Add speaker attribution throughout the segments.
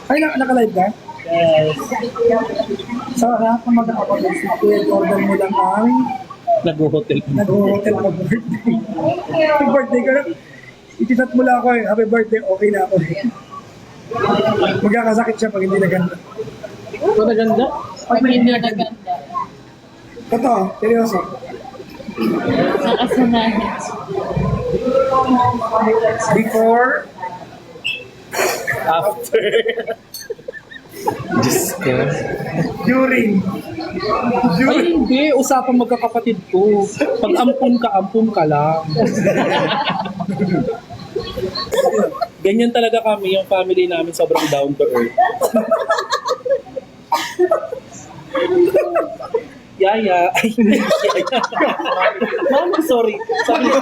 Speaker 1: Ay, naka-live ka?
Speaker 2: Yes.
Speaker 1: Sa lahat ng magkakapag-isip, order mo lang ang
Speaker 2: Nag-hotel.
Speaker 1: nag-hotel ka birthday. Happy birthday ka na. Itisat mo lang ako eh. Happy birthday, okay na ako eh. Magkakasakit siya pag hindi naganda.
Speaker 2: Ito na ganda.
Speaker 1: Pag may hindi naganda. Totoo, seryoso.
Speaker 3: Nakasanayan.
Speaker 1: Before,
Speaker 2: After. Diyos ko.
Speaker 1: during.
Speaker 2: Ay, hindi. Usapang magkakapatid ko. Pag ampun ka lang. Ganyan talaga kami, yung family namin sobrang down to earth. Yaya. Ay, hindi. Yaya. Mama, sorry. Sabi ko,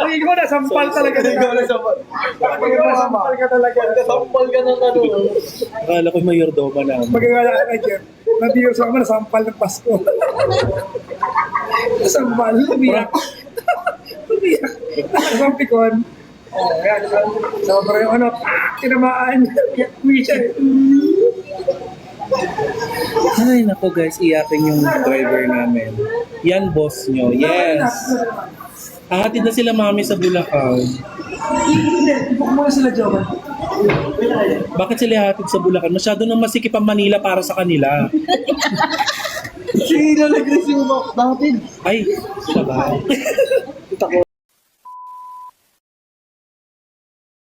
Speaker 1: Ay, ikaw na, sampal talaga.
Speaker 2: ikaw na sampal.
Speaker 1: Ikaw na, sampal ka talaga.
Speaker 2: Sampal ka ng ano. Akala ko mayordoma namin.
Speaker 1: Magkakala ka, Jeff. Nabiyos ako na, sampal ng Pasko. Sampal, umiyak. Umiyak. Sabi ko, yan. Sobra yung ano, tinamaan. Uwi siya.
Speaker 2: Ay, nako guys, iyakin yung driver namin. Yan, boss nyo. Yes. Hahatid na sila mami sa Bulacan.
Speaker 1: Hindi, ipok muna sila, Jovan.
Speaker 2: Bakit sila hahatid sa Bulacan? Masyado nang masikip ang Manila para sa kanila.
Speaker 3: Sino nag-receive mo? Bakit?
Speaker 2: Ay, siya ba?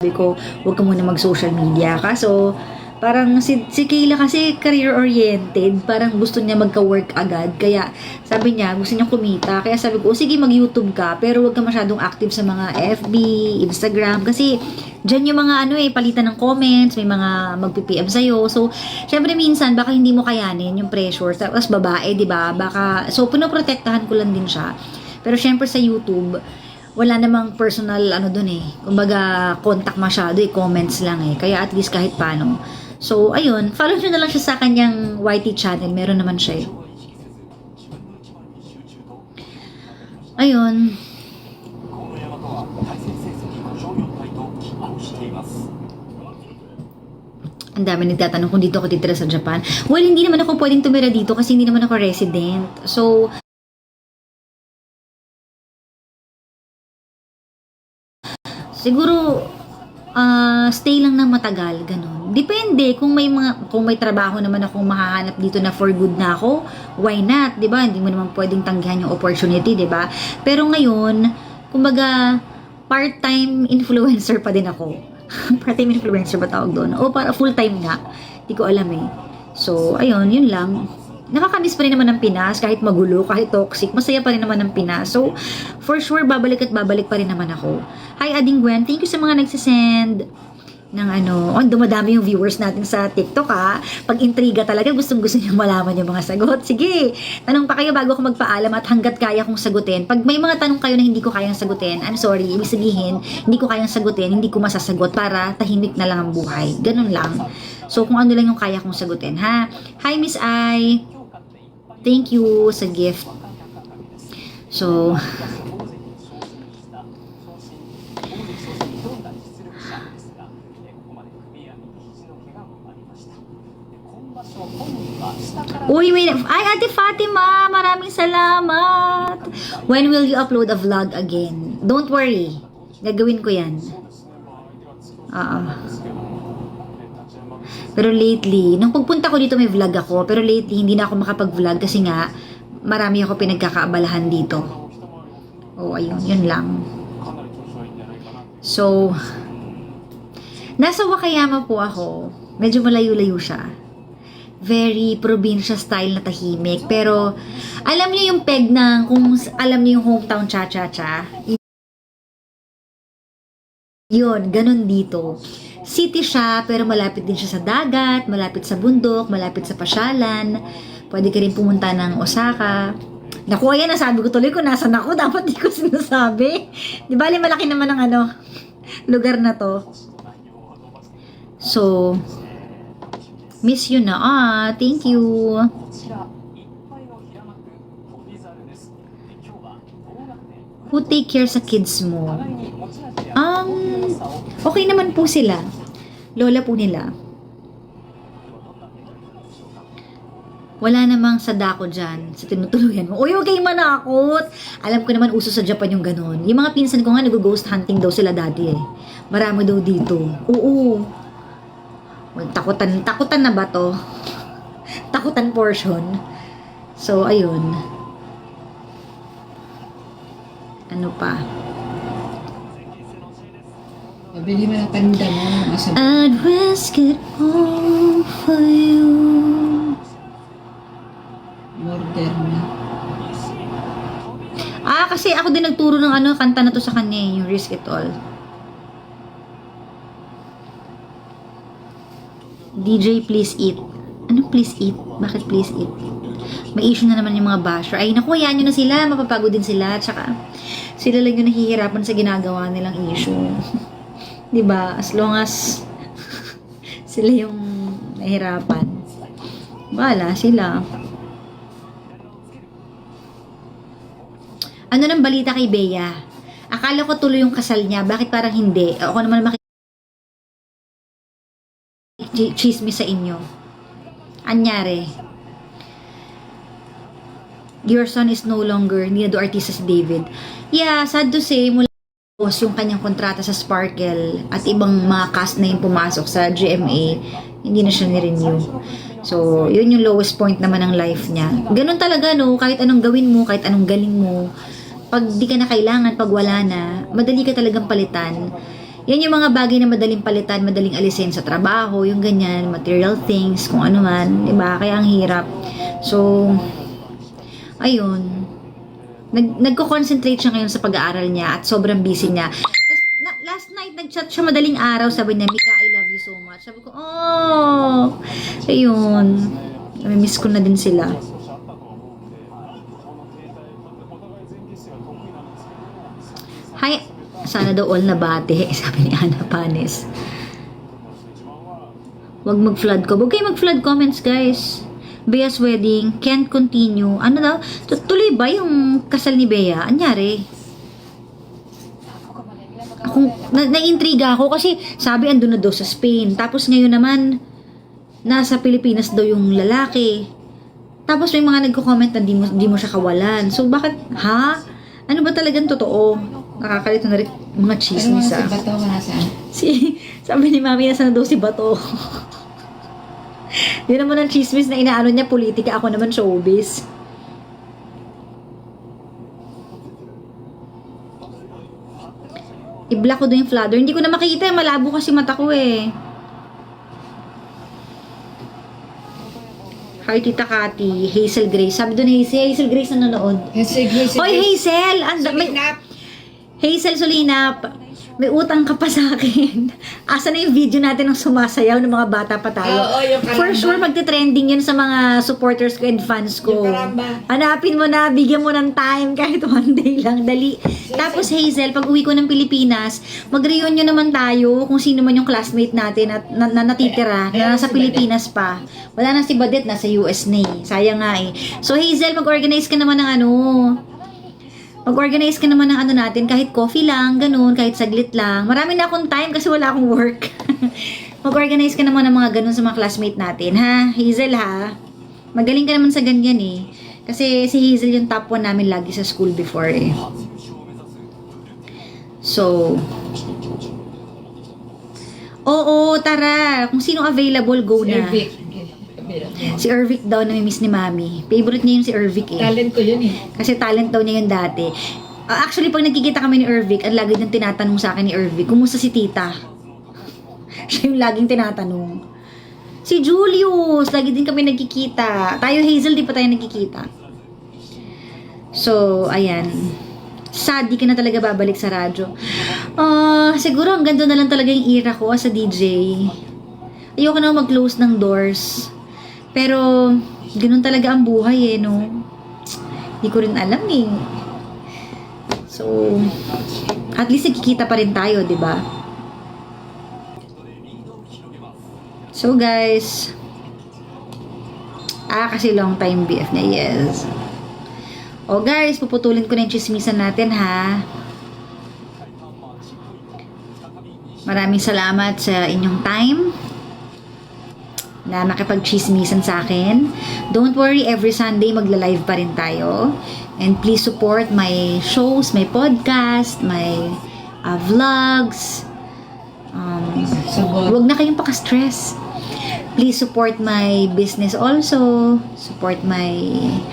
Speaker 4: Sabi ko, huwag ka muna mag-social media. Kaso, parang si Kayla kasi career-oriented. Parang gusto niya magka-work agad. Kaya, sabi niya, gusto niya kumita. Kaya sabi ko, sige, mag-YouTube ka. Pero huwag ka masyadong active sa mga FB, Instagram. Kasi, dyan yung mga palitan ng comments, may mga mag-PM sa'yo. So, syempre minsan, baka hindi mo kayanin yung pressure. Tapos babae, di ba? Baka, so, pinoprotektahan ko lang din siya. Pero syempre sa YouTube, wala namang personal dun eh. Kumbaga, contact masyado eh, comments lang eh. Kaya at least kahit paano. So, ayun, follow nyo na lang siya sa kanyang YT channel. Meron naman siya eh. Ayun. Ang dami nagtatanong kung dito ako titira sa Japan. Well, hindi naman ako pwedeng tumira dito kasi hindi naman ako resident. So, siguro, stay lang ng matagal, ganun. Depende, kung may trabaho naman akong mahahanap dito na for good na ako, why not, di ba? Hindi mo naman pwedeng tanggihan yung opportunity, di ba? Pero ngayon, kumbaga, part-time influencer pa din ako. Part-time influencer ba tawag doon? O para full-time nga. Hindi ko alam eh. So, ayun, yun lang. Nakakamiss pa rin naman ng Pinas, kahit magulo, kahit toxic, masaya pa rin naman ng Pinas. So, for sure, babalik at babalik pa rin naman ako. Hi, Ading Gwen. Thank you sa mga nagsisend ng dumadami yung viewers natin sa TikTok ha. Pag intriga talaga, gustong-gusto niyo malaman yung mga sagot. Sige, tanong pa kayo bago ako magpaalam at hanggat kaya kong sagutin. Pag may mga tanong kayo na hindi ko kayang sagutin, I'm sorry, ibig sabihin, hindi ko kayang sagutin, hindi ko masasagot para tahimik na lang ang buhay. Ganun lang. So, kung ano lang yung kaya kong sagutin, ha? Hi, Miss I. Thank you sa gift. So, uy, ay, Ate Fatima, maraming salamat. When will you upload a vlog again? Don't worry. Gagawin ko yan. Pero lately, nung pagpunta ko dito may vlog ako, pero lately hindi na ako makapag-vlog kasi nga marami ako pinagkakaabalahan dito. Oh, ayun, yun lang. So, nasa Wakayama po ako. Medyo malayo-layo siya. Very probinsya style na tahimik. Pero, alam niyo yung peg ng, kung alam niyo yung hometown cha-cha-cha, yun, ganun dito. City siya, pero malapit din siya sa dagat, malapit sa bundok, malapit sa pasyalan. Pwede ka rin pumunta ng Osaka. Naku, ayan, nasabi ko tuloy kung nasan ako. Dapat di ko sinasabi. Di ba, malaki naman ang lugar na to. So, miss you na. Thank you. Who take care sa kids mo? Okay naman po sila. Lola po nila. Wala namang sadako dyan sa tinutuluyan mo. Uy, huwag kayong manakot. Alam ko naman uso sa Japan yung ganun. Yung mga pinsan ko nga nag-ghost hunting daw sila dati eh. Marami daw dito. Oo. Takutan na ba to? Takutan portion. So, ayun. Ano pa?
Speaker 5: Pabili mo ng paninda mo.
Speaker 4: I'd risk it all for you.
Speaker 5: Order na.
Speaker 4: Kasi ako din nagturo ng kanta na to sa kanya, yung Risk It All. DJ, please eat. Ano please eat? Bakit please eat? May issue na naman yung mga basher. Ay, naku, hayaan nyo na sila. Mapapagod din sila. Tsaka, sila lang yung nahihirapan sa ginagawa nilang issue. Diba? As long as sila yung nahihirapan. Wala, sila. Ano nang balita kay Bea? Akala ko tuloy yung kasal niya. Bakit parang hindi? Ako naman chismis sa inyo. Anyari? Your son is no longer, hindi na do artista si David. Yeah, sad to say, mula yung kanyang kontrata sa Sparkle at ibang mga cast na yung pumasok sa GMA, hindi na siya ni-renew. So, yun yung lowest point naman ng life niya. Ganun talaga, no? Kahit anong gawin mo, kahit anong galing mo, pag di ka na kailangan, pag wala na, madali ka talagang palitan. Yan yung mga bagay na madaling palitan, madaling alisin sa trabaho, yung ganyan, material things, kung ano man, diba? Kaya ang hirap. So, ayun. Nagko-concentrate siya ngayon sa pag-aaral niya at sobrang busy niya. Last night, nag-chat siya madaling araw, sabi niya, Mika, I love you so much. Sabi ko, oh, ayun. Miss ko na din sila. Hi, sana daw all na bate, sabi ni Ana Panes. Huwag mag-flood ko. Huwag kayo mag-flood comments, guys. Bea's wedding, can't continue. Ano daw? Tuloy ba yung kasal ni Bea? Anyari? Ako, na-intriga ako kasi sabi andun na daw sa Spain. Tapos ngayon naman, nasa Pilipinas daw yung lalaki. Tapos may mga nagko-comment na di mo siya kawalan. So bakit, ha? Ano ba talagang totoo? Nakakalito na rin mga chismis
Speaker 5: Si Bato ka nasaan?
Speaker 4: Sabi ni Mami, nasa na daw si Bato. Yun naman ang chismis na inaano niya, politika. Ako naman showbiz. I-block ko doon yung fladder. Hindi ko na makita. Malabo kasi mata ko eh. Hi, Tita Cathy. Hazel Grace. Sabi doon Hazel Grace na nanonood. Hoy, Hazel! Hazel Solinap, may utang ka pa sa akin. Asa na yung video natin ng sumasayaw ng mga bata pa tayo?
Speaker 5: Oo, yung karamba.
Speaker 4: For sure, magte-trending yun sa mga supporters ko and fans ko.
Speaker 5: Yung karamba.
Speaker 4: Hanapin mo na, bigyan mo ng time kahit one day lang. Dali. Tapos Hazel, pag uwi ko ng Pilipinas, mag-reunion naman tayo kung sino man yung classmate natin at natitira, na nasa Pilipinas pa. Wala na si Badet, nasa US na eh. Sayang nga eh. So Hazel, mag-organize ka naman ng mag-organize ka naman ng natin, kahit coffee lang, ganun, kahit saglit lang. Marami na akong time kasi wala akong work. Mag-organize ka naman ng mga ganun sa mga classmate natin, ha? Hazel, ha? Magaling ka naman sa ganyan, eh. Kasi si Hazel yung top 1 namin lagi sa school before, eh. So, oo, tara. Kung sino available, go na. Si Ervic daw, namimiss ni Mami. Favorite niya yung si Ervic eh.
Speaker 5: Talent ko yun eh.
Speaker 4: Kasi talent daw niya yun dati. Actually, pag nagkikita kami ni Ervic, ang lagi niyang tinatanong sa akin ni Ervic, kumusta si tita? Siya yung laging tinatanong. Si Julius, lagi din kami nagkikita. Tayo, Hazel, di pa tayo nagkikita. So, ayan. Sad, di ka na talaga babalik sa radyo. Siguro hanggang doon na lang talaga yung era ko sa DJ. Ayoko na mag-close ng doors. Pero, ganun talaga ang buhay eh, no? Hindi ko rin alam eh. So, at least nagkikita pa rin tayo, di ba? So, guys. Kasi long time BF niya, yes. O guys, puputulin ko na yung chismisan natin, ha? Maraming salamat sa inyong time. na nakipag-chismisan sa akin. Don't worry, every Sunday magla-live pa rin tayo. And please support my shows, my podcast, my vlogs.
Speaker 5: Sagot.
Speaker 4: Huwag na kayong paka-stress. Please support my business also. Support my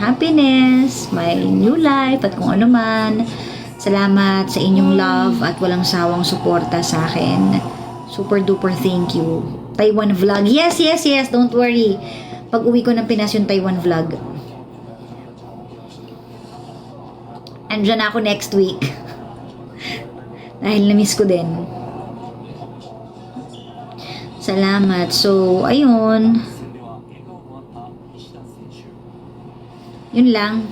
Speaker 4: happiness, my new life, at kung ano man. Salamat sa inyong love at walang sawang suporta sa akin. Super duper thank you. Taiwan vlog. Yes. Don't worry. Pag uwi ko ng Pinas yung Taiwan vlog. Andyan na ako next week. Dahil na-miss ko din. Salamat. So, ayun. Yun lang.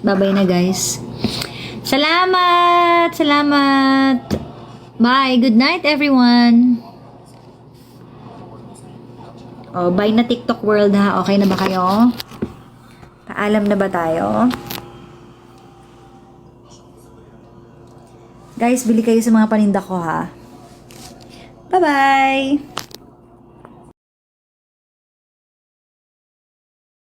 Speaker 4: Bye-bye na, guys. Salamat! Bye! Good night, everyone! Oh, bye na TikTok world, ha? Okay na ba kayo? Paalam na ba tayo? Guys, bili kayo sa mga paninda ko, ha? Bye-bye!